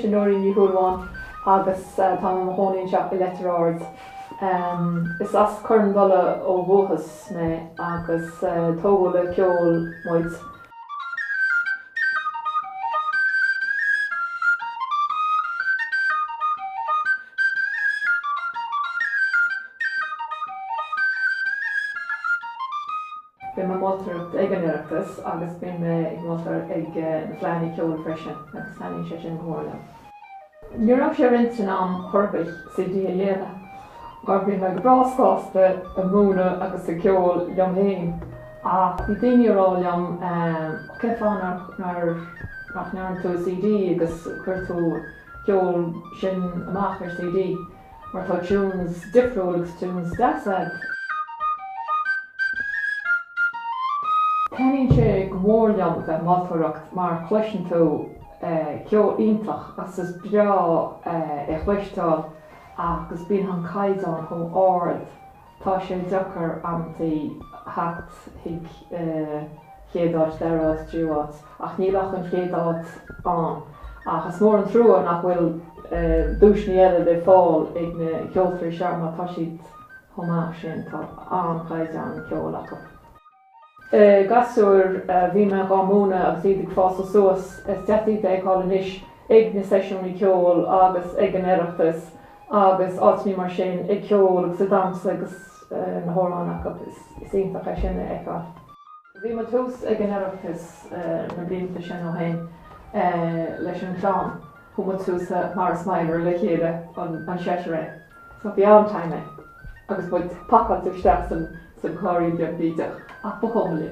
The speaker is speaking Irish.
sin nóirí ní thuúháin agus tá móín seach go letarráid. Is as chun dola ó bhuachas mé agus tógó le ceol muid. Bhí moltar ag an iireachtas agus bhí ag moltar ag na phleanaí ceol freisin agus thaíonn sé sin gcomharla. Ní raibh sé rinse an chorbaich CD a dhéana, mar bhí me go brástásta a múna agus a ceol leomhéin. Ach bhí daoine rá leom ceafán nach nearan tú CD agus chuir tú ceol sin amach ar CD, mar tá tunes difriúil agus tunes deasad. Ceann sé go mór leam bheith moltúireacht mar chluiseann tú ceol iontach as is beo i chluisteáil agus bíonn an caighdeán chun áard tá sé deachar amtaí hat ag chéadáit deráid dúát ach nílach an chéadáit an achas mór an trúa nach bhfuil dúisní eile de fáil ag na ceoltarí searma tá siad chumá sin tá an caighdeán ceol acu. Gasúir bhí me gámúna agus iad ag fása suas is deithí ag chálanis ag na seisiúnaí ceol agus ag an iireachtas agus áitní mar sin ag ceol agus damsa agus na hóránach is ionintach é sinna agáil. Bhí me tús ag an iireachtas na blianta sin ó hain leis an chláán chuma túsa mar smailr le chéile an seisiire. So bhí an taime agus bud pacha tú steach san choirí beag bíteach ach ba chomla.